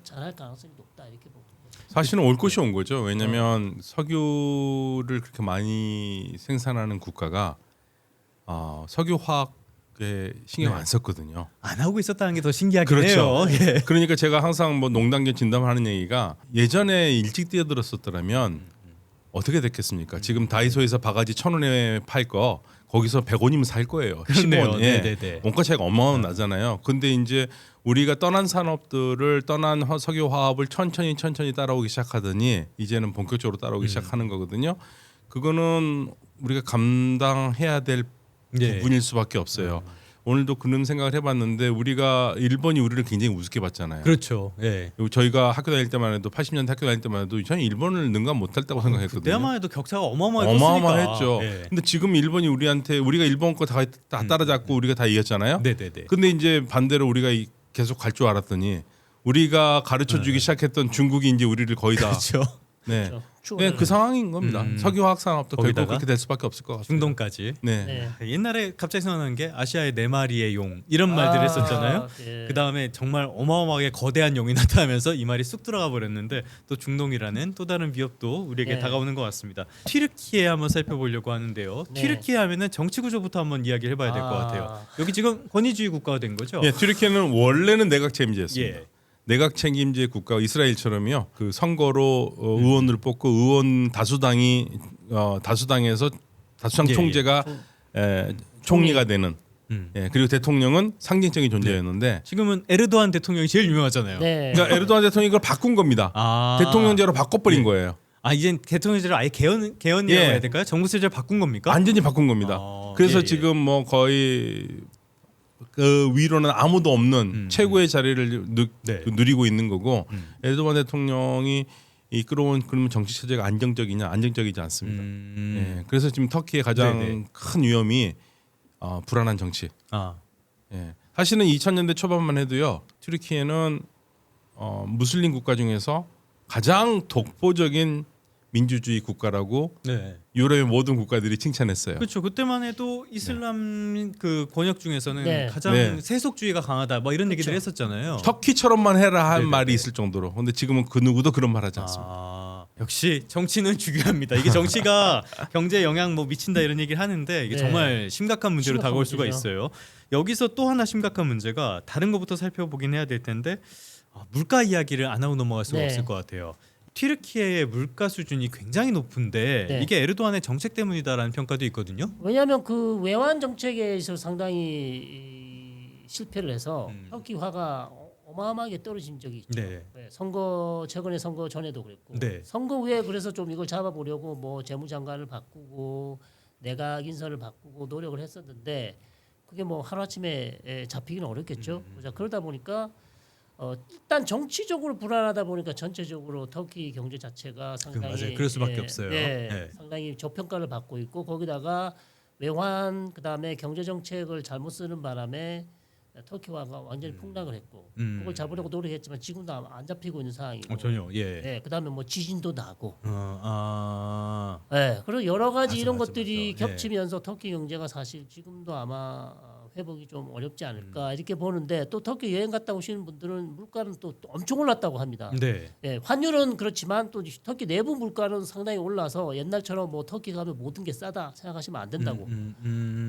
잘할 가능성이 높다 이렇게 보고. 사실은 올 것이 온 거죠. 왜냐하면 석유를 그렇게 많이 생산하는 국가가 석유화학에 신경 안 썼거든요. 안 하고 있었다는 게 더 신기하긴 그렇죠. 해요. 예. 그러니까 제가 항상 뭐 농담 겸 진담하는 얘기가 예전에 일찍 뛰어들었었더라면 어떻게 됐겠습니까? 지금 다이소에서 바가지 1,000원에 팔 거 거기서 100원이면 살 거예요. 그렇네요. 15원. 네네네. 원가 차이가 어마어마하잖아요. 근데 이제 우리가 떠난 산업들을 떠난 석유 화합을 천천히 따라오기 시작하더니 이제는 본격적으로 따라오기 시작하는 거거든요. 그거는 우리가 감당해야 될 예. 부분일 수밖에 없어요. 오늘도 그런 생각을 해봤는데 우리가 일본이 우리를 굉장히 우습게 봤잖아요. 그렇죠. 예. 저희가 학교 다닐 때만 해도 80년대 학교 다닐 때만 해도 저는 일본을 능가 못했다고 생각했거든요. 그때만 해도 격차가 어마어마했으니까. 어마어마했죠. 예. 근데 지금 일본이 우리한테 우리가 일본 거 다 따라잡고 우리가 다 이겼잖아요. 네네네. 근데 이제 반대로 우리가 계속 갈 줄 알았더니 우리가 가르쳐주기 시작했던 중국이 이제 우리를 거의 다 그렇죠. 네. 그렇죠. 네, 그 상황인 겁니다. 석유화학 산업도 결국 거기다가 그렇게 될 수밖에 없을 것 같아요. 중동까지. 네. 네. 옛날에 갑자기 생각나는 게 아시아의 네 마리의 용 이런 말들 했었잖아요. 네. 그 다음에 정말 어마어마하게 거대한 용이 나타나면서 이 말이 쑥 들어가 버렸는데 또 중동이라는 또 다른 위협도 우리에게 네. 다가오는 것 같습니다. 튀르키예 한번 살펴보려고 하는데요. 네. 튀르키예 하면은 정치 구조부터 한번 이야기를 해봐야 될 것 같아요. 여기 지금 권위주의 국가가 된 거죠? 예, 튀르키예는 원래는 내각 책임제였습니다. 예. 내각 책임제 국가 이스라엘처럼요. 그 선거로 의원을 뽑고 의원 다수당이 다수당에서 다수당 예, 총재가 총리가 되는. 음. 예, 그리고 대통령은 상징적인 존재였는데 지금은 에르도안 대통령이 제일 유명하잖아요. 네. 그러니까 에르도안 대통령이 그걸 바꾼 겁니다. 아. 대통령제로 바꿔버린 거예요. 아 이젠 대통령제를 아예 개헌이라고 예. 해야 될까요? 정부 세제를 바꾼 겁니까? 완전히 바꾼 겁니다. 그래서 예, 예. 지금 뭐 거의 그 위로는 아무도 없는 최고의 자리를 네. 누리고 있는 거고 에르도안 대통령이 이끌어온 그러면 정치 체제가 안정적이냐 안정적이지 않습니다. 예, 그래서 지금 터키의 가장 네네. 큰 위험이 불안한 정치. 아. 예. 사실은 2000년대 초반만 해도요. 튀르키예는 무슬림 국가 중에서 가장 독보적인 민주주의 국가라고 네. 유럽의 모든 국가들이 칭찬했어요. 그렇죠. 그때만 해도 이슬람 그 권역 중에서는 네. 가장 네. 세속주의가 강하다. 뭐 이런 얘기들 했었잖아요. 터키처럼만 해라 한 네네네. 말이 있을 정도로. 근데 지금은 그 누구도 그런 말 하지 않습니다. 역시 정치는 중요합니다. 이게 정치가 경제에 영향 뭐 미친다 이런 얘기를 하는데 이게 네. 정말 심각한 문제로 심각한 다가올 수가 문제죠. 있어요. 여기서 또 하나 심각한 문제가 다른 것부터 살펴보긴 해야 될 텐데 물가 이야기를 안 하고 넘어갈 수가 네. 없을 것 같아요. 튀르키예의 물가 수준이 굉장히 높은데 네. 이게 에르도안의 정책 때문이다라는 평가도 있거든요. 왜냐하면 그 외환 정책에서 상당히 실패를 해서 터키화가 어마어마하게 떨어진 적이 있죠. 네. 네, 최근에 선거 전에도 그랬고 네. 선거 후에 그래서 좀 이걸 잡아보려고 뭐 재무장관을 바꾸고 내각 인선을 바꾸고 노력을 했었는데 그게 뭐 하루아침에 잡히기는 어렵겠죠. 자, 그러다 보니까 일단 정치적으로 불안하다 보니까 전체적으로 터키 경제 자체가 상당히 맞아요. 그럴 수밖에 없어요. 네, 네. 상당히 저평가를 받고 있고 거기다가 외환 그다음에 경제 정책을 잘못 쓰는 바람에 터키화가 완전히 폭락을 했고 그걸 잡으려고 노력했지만 지금도 안 잡히고 있는 상황이고. 전혀. 예. 네, 그다음에 뭐 지진도 나고. 아. 네, 그리고 여러 가지 이런 맞아, 것들이 맞아. 겹치면서 터키 경제가 사실 지금도 아마 회복이 좀 어렵지 않을까 이렇게 보는데 또 터키 여행 갔다 오시는 분들은 물가는 또 엄청 올랐다고 합니다. 네. 네, 환율은 그렇지만 또 터키 내부 물가는 상당히 올라서 옛날처럼 뭐 터키 가면 모든 게 싸다 생각하시면 안 된다고.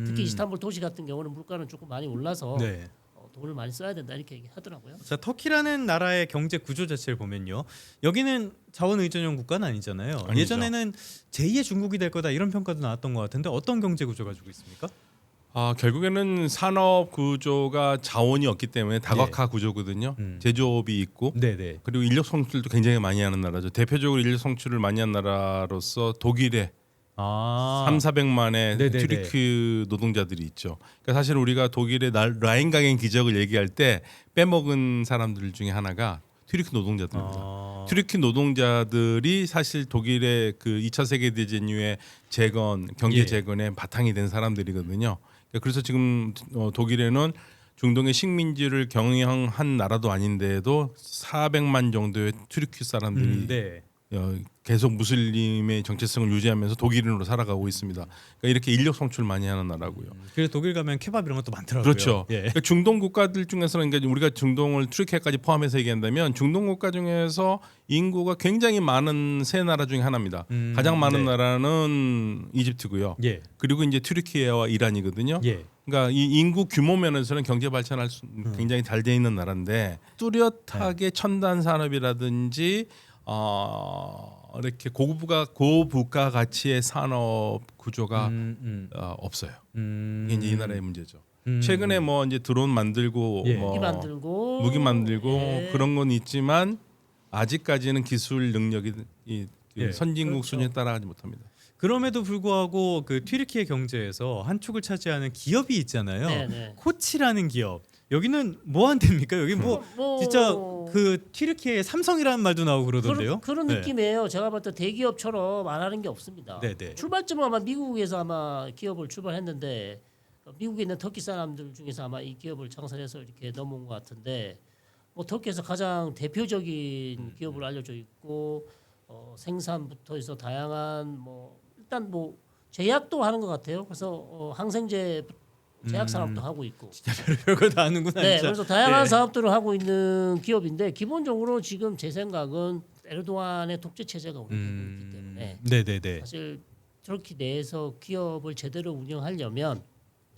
특히 이스탄불 도시 같은 경우는 물가는 조금 많이 올라서 네. 돈을 많이 써야 된다 이렇게 얘기하더라고요. 자, 터키라는 나라의 경제 구조 자체를 보면요. 여기는 자원 의존형 국가는 아니잖아요. 아니죠. 예전에는 제2의 중국이 될 거다 이런 평가도 나왔던 것 같은데 어떤 경제 구조 가지고 있습니까? 결국에는 산업 구조가 자원이 없기 때문에 다각화 구조거든요. 제조업이 있고 네네. 그리고 인력 성출도 굉장히 많이 하는 나라죠. 대표적으로 인력 성출을 많이 한 나라로서 독일의 3,400만의 네네네. 튀르키 노동자들이 있죠. 그러니까 사실 우리가 독일의 라인강행 기적을 얘기할 때 빼먹은 사람들 중에 하나가 튀르키 노동자들입니다. 튀르키 노동자들이 사실 독일의 그 2차 세계 대전 이후에 재건, 경제 예. 재건의 바탕이 된 사람들이거든요. 그래서 지금 독일에는 중동의 식민지를 경영한 나라도 아닌데도 400만 정도의 튀르키 사람들이 네. 계속 무슬림의 정체성을 유지하면서 독일인으로 살아가고 있습니다. 그러니까 이렇게 인력 성출 많이 하는 나라고요. 그래서 독일 가면 케밥 이런 것도 많더라고요. 그렇죠. 예. 그러니까 중동 국가들 중에서는 그러니까 우리가 중동을 튀르키예까지 포함해서 얘기한다면 중동 국가 중에서 인구가 굉장히 많은 세 나라 중에 하나입니다. 가장 많은 네. 나라는 이집트고요. 예. 그리고 이제 튀르키예와 이란이거든요. 예. 그러니까 이 인구 규모 면에서는 경제 발전할 수 굉장히 잘 돼 있는 나라인데 뚜렷하게 첨단 산업이라든지 이렇게 고부가 가치의 산업 구조가 없어요. 이게 이제 이 나라의 문제죠. 최근에 뭐 이제 드론 만들고 예. 뭐 무기 만들고 예. 그런 건 있지만 아직까지는 기술 능력이 그 예. 선진국 그렇죠. 수준에 따라가지 못합니다. 그럼에도 불구하고 그 튀르키예 경제에서 한 축을 차지하는 기업이 있잖아요. 네네. 코치라는 기업. 여기는 뭐 한답니까? 여기 뭐 진짜 그 튀르키예 삼성이라는 말도 나오고 그러던데요. 그런 네. 느낌이에요. 제가 볼 때 대기업처럼 안 하는 게 없습니다. 네네. 출발점은 아마 미국에서 아마 기업을 출발했는데 미국에 있는 터키 사람들 중에서 아마 이 기업을 창설해서 이렇게 넘어온 것 같은데 뭐 터키에서 가장 대표적인 기업으로 알려져 있고 생산부터 해서 다양한 뭐 일단 뭐 제약도 하는 것 같아요. 그래서 항생제 제약 산업도 하고 있고. 별거 다 하는구나. 네, 진짜. 그래서 다양한 네. 사업들을 하고 있는 기업인데 기본적으로 지금 제 생각은 에르도안의 독재 체제가 운영되고 있기 때문에 네네네. 사실 터키 내에서 기업을 제대로 운영하려면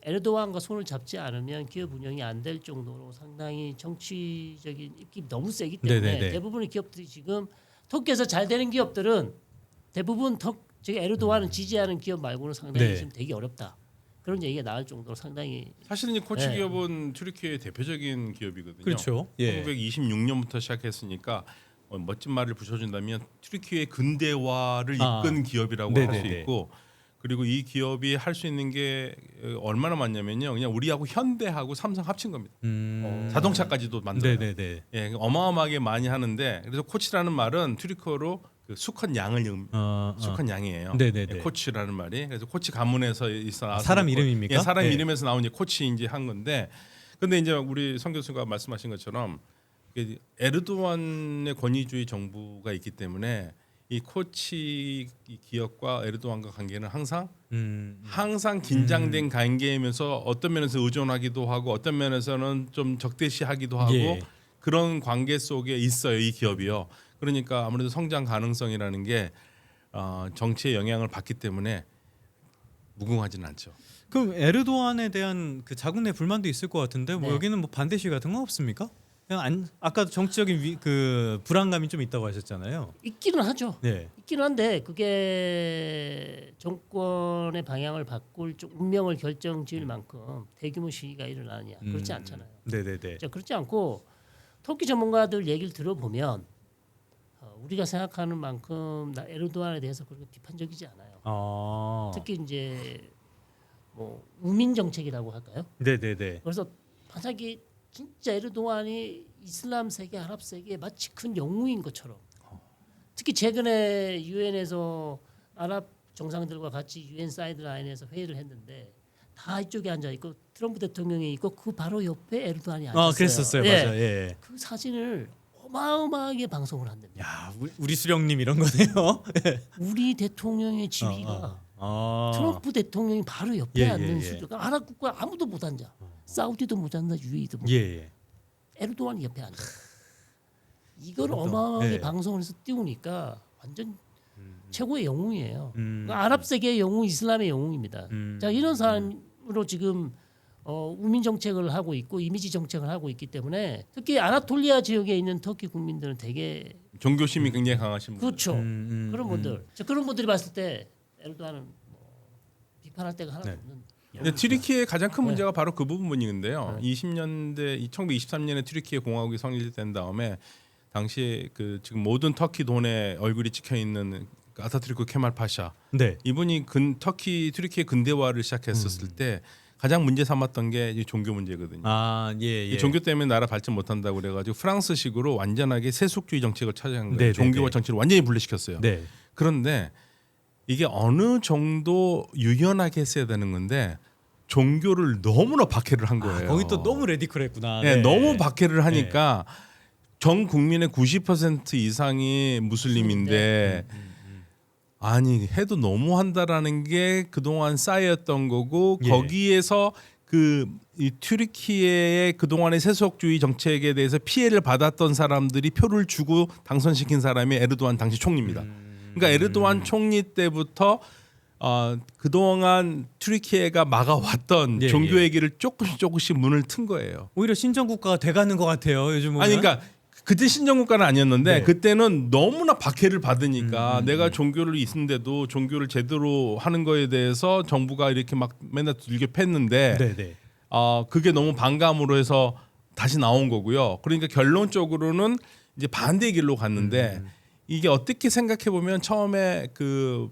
에르도안과 손을 잡지 않으면 기업 운영이 안 될 정도로 상당히 정치적인 입김이 너무 세기 때문에 네네네. 대부분의 기업들이 지금 터키에서 잘 되는 기업들은 대부분 저기 에르도안을 지지하는 기업 말고는 상당히 네. 지금 되게 어렵다. 그런 얘기가 나올 정도로 상당히 사실은 이 코치 네. 기업은 튀르키예의 대표적인 기업이거든요. 그렇죠. 예. 1926년부터 시작했으니까 멋진 말을 붙여준다면 튀르키예의 근대화를 이끈 기업이라고 할 수 네네네. 있고 그리고 이 기업이 할 수 있는 게 얼마나 많냐면요. 그냥 우리하고 현대하고 삼성 합친 겁니다. 자동차까지도 만들어요. 네네네. 예, 어마어마하게 많이 하는데 그래서 코치라는 말은 튀르키어로 그 수컷 양을 수컷 양이에요. 네네네. 예, 코치라는 말이 그래서 코치 가문에서 있어 사람 이름입니까? 예, 사람 네. 이름에서 나온 이제 코치 이제 한 건데 근데 이제 우리 성 교수가 말씀하신 것처럼 에르도안의 권위주의 정부가 있기 때문에 이 코치 기업과 에르도안과 관계는 항상 긴장된 관계이면서 어떤 면에서 의존하기도 하고 어떤 면에서는 좀 적대시하기도 하고 예. 그런 관계 속에 있어요 이 기업이요. 그러니까 아무래도 성장 가능성이라는 게 정치의 영향을 받기 때문에 무궁하지는 않죠. 그럼 에르도안에 대한 그 자국 내 불만도 있을 것 같은데 뭐 네. 여기는 뭐 반대 시위 같은 건 없습니까? 그냥 아까 정치적인 그 불안감이 좀 있다고 하셨잖아요. 있기는 하죠. 네. 있기는 한데 그게 정권의 방향을 바꿀 운명을 결정지을 만큼 대규모 시위가 일어나느냐 그렇지 않잖아요. 네네네. 자, 그렇지 않고 터키 전문가들 얘기를 들어보면 우리가 생각하는 만큼 에르도안에 대해서 그렇게 비판적이지 않아요. 특히 이제 뭐 우민 정책이라고 할까요? 네네네. 그래서 만약에 진짜 에르도안이 이슬람 세계, 아랍 세계에 마치 큰 영웅인 것처럼 특히 최근에 유엔에서 아랍 정상들과 같이 유엔 사이드라인에서 회의를 했는데 다 이쪽에 앉아 있고 트럼프 대통령이 있고 그 바로 옆에 에르도안이 앉았어요. 그랬었어요. 예. 맞아요. 예. 그 사진을 어마어마하게 방송을 한답니다. 야, 우리 수령님 이런 거네요. 우리 대통령의 지위가 트럼프 대통령이 바로 옆에 예, 앉는 예. 수준가 아랍 국가 아무도 못 앉아. 사우디도 못 앉아, UAE도 못. 예. 에르도안이 옆에 앉아. 이걸 그렇죠. 어마어마하게 예. 방송을 해서 띄우니까 완전 최고의 영웅이에요. 음. 그러니까 아랍 세계의 영웅, 이슬람의 영웅입니다. 자, 이런 사람으로 지금 우민 정책을 하고 있고 이미지 정책을 하고 있기 때문에 특히 아나톨리아 지역에 있는 터키 국민들은 되게 종교심이 굉장히 강하신 분. 그렇죠. 그런 분들. 자, 그런 분들이 봤을 때 에르도안은 뭐 비판할 데가 하나도 네. 없는. 근데 튀르키예의 가장 큰 네. 문제가 바로 그 부분인데요. 1923년에 튀르키예 공화국이 성립된 다음에 당시에 그 지금 모든 터키 돈에 얼굴이 찍혀 있는 아타투르크 케말 파샤 네. 이분이 튀르키예 근대화를 시작했었을 때 가장 문제 삼았던 게 이 종교 문제거든요. 예. 이 종교 때문에 나라 발전 못한다고 그래가지고 프랑스식으로 완전하게 세속주의 정책을 차지한 거예요. 네, 네, 종교와 네. 정치를 완전히 분리시켰어요. 네. 그런데 이게 어느 정도 유연하게 했어야 되는 건데 종교를 너무나 박해를 한 거예요. 거기 또 너무 레디컬했구나. 네, 너무 박해를 하니까 전 국민의 90% 이상이 무슬림인데 아니 해도 너무 한다라는 게 그동안 쌓였던 거고 예. 거기에서 이 튀르키예의 그동안의 세속주의 정책에 대해서 피해를 받았던 사람들이 표를 주고 당선시킨 사람이 에르도안 당시 총리입니다. 그러니까 에르도안 총리 때부터 그동안 튀르키예가 막아왔던 예, 종교 예. 얘기를 조금씩 문을 튼 거예요. 오히려 신정 국가가 돼가는 것 같아요. 요즘 보면. 아니 그러니까 그때 신정국가는 아니었는데 네. 그때는 너무나 박해를 받으니까 내가 종교를 있는데도 종교를 제대로 하는 거에 대해서 정부가 이렇게 막 맨날 들겨 팼는데 네네. 그게 너무 반감으로 해서 다시 나온 거고요. 그러니까 결론적으로는 이제 반대의 길로 갔는데 이게 어떻게 생각해 보면 처음에 그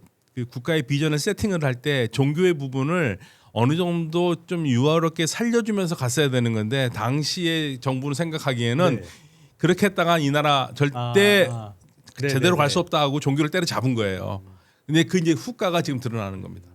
국가의 비전을 세팅을 할 때 종교의 부분을 어느 정도 좀 유화롭게 살려주면서 갔어야 되는 건데 당시에 정부는 생각하기에는 네. 그렇게 했다가 이 나라 절대 네네네. 제대로 갈 수 없다 하고 종교를 때려잡은 거예요. 근데 그 이제 후과가 지금 드러나는 겁니다.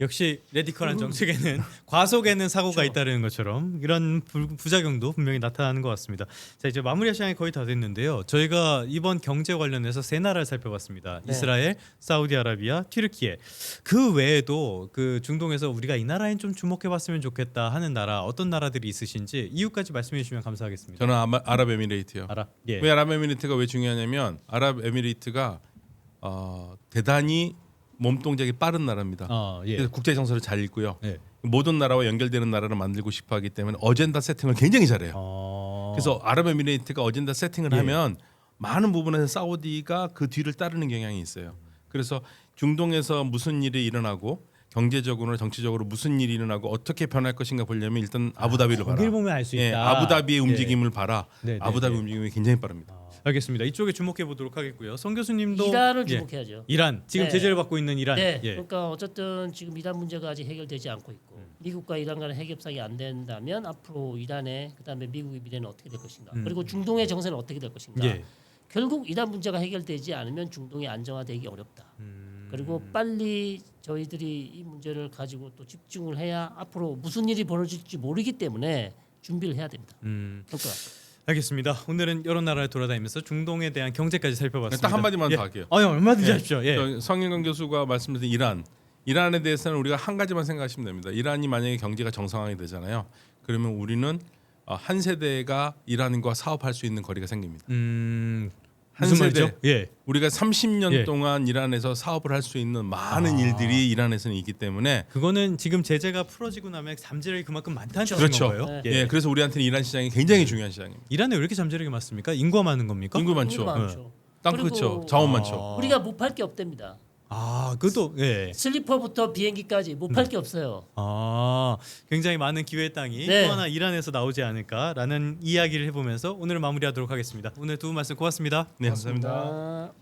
역시 레디컬한 정책에는 과속에는 사고가 그렇죠. 있다는 것처럼 이런 부작용도 분명히 나타나는 것 같습니다. 자, 이제 마무리할 시간이 거의 다 됐는데요. 저희가 이번 경제 관련해서 세 나라를 살펴봤습니다. 네. 이스라엘, 사우디아라비아, 튀르키예. 그 외에도 그 중동에서 우리가 이 나라엔 좀 주목해봤으면 좋겠다 하는 나라 어떤 나라들이 있으신지 이유까지 말씀해 주시면 감사하겠습니다. 저는 아랍에미레이트요. 예. 왜 아랍에미레이트가 왜 중요하냐면 아랍에미레이트가 대단히 몸동작이 빠른 나라입니다. 예. 그래서 국제 정서를 잘 읽고요. 네. 모든 나라와 연결되는 나라를 만들고 싶어하기 때문에 어젠다 세팅을 굉장히 잘해요. 그래서 아랍에미레이트가 어젠다 세팅을 예. 하면 많은 부분에서 사우디가 그 뒤를 따르는 경향이 있어요. 그래서 중동에서 무슨 일이 일어나고 경제적으로 정치적으로 무슨 일이 일어나고 어떻게 변할 것인가 보려면 일단 아부다비를 봐라. 거길 보면 알 수 있다. 예, 아부다비의 움직임을 봐라. 네, 네, 아부다비 네. 움직임이 굉장히 빠릅니다. 알겠습니다. 이쪽에 주목해 보도록 하겠고요. 성 교수님도 이란을 예. 주목해야죠. 이란 지금 네. 제재를 받고 있는 이란. 네, 예. 그러니까 어쨌든 지금 이란 문제가 아직 해결되지 않고 있고 미국과 이란 간의 해협상이 안 된다면 앞으로 이란의 그다음에 미국의 미래는 어떻게 될 것인가 그리고 중동의 정세는 어떻게 될 것인가 예. 결국 이란 문제가 해결되지 않으면 중동이 안정화되기 어렵다. 그리고 빨리 저희들이 이 문제를 가지고 또 집중을 해야 앞으로 무슨 일이 벌어질지 모르기 때문에 준비를 해야 됩니다. 그러니까 알겠습니다. 오늘은 여러 나라를 돌아다니면서 중동에 대한 경제까지 살펴봤습니다. 딱 한마디만 예. 더 할게요. 얼마든지 예. 하십시오. 예. 성일관 교수가 말씀드린 이란에 대해서는 우리가 한 가지만 생각하시면 됩니다. 이란이 만약에 경제가 정상화가 되잖아요. 그러면 우리는 한 세대가 이란과 사업할 수 있는 거리가 생깁니다. 한 무슨 세대. 말이죠? 예. 우리가 30년 예. 동안 이란에서 사업을 할 수 있는 많은 일들이 이란에서는 있기 때문에 그거는 지금 제재가 풀어지고 나면 잠재력이 그만큼 많다는 뜻인 그렇죠. 건가요? 네. 예, 그래서 우리한테는 이란 시장이 굉장히 중요한 시장입니다. 이란에 왜 이렇게 잠재력이 많습니까? 인구가 많은 겁니까? 인구 인구가 많죠. 많죠. 땅 그리고 크죠. 자원 많죠. 우리가 못 팔 게 없답니다. 그것도 예. 슬리퍼부터 비행기까지 못 팔 게 없어요. 굉장히 많은 기회의 땅이 네. 또 하나 이란에서 나오지 않을까라는 이야기를 해보면서 오늘 마무리하도록 하겠습니다. 오늘 두 분 말씀 고맙습니다. 네, 감사합니다. 아.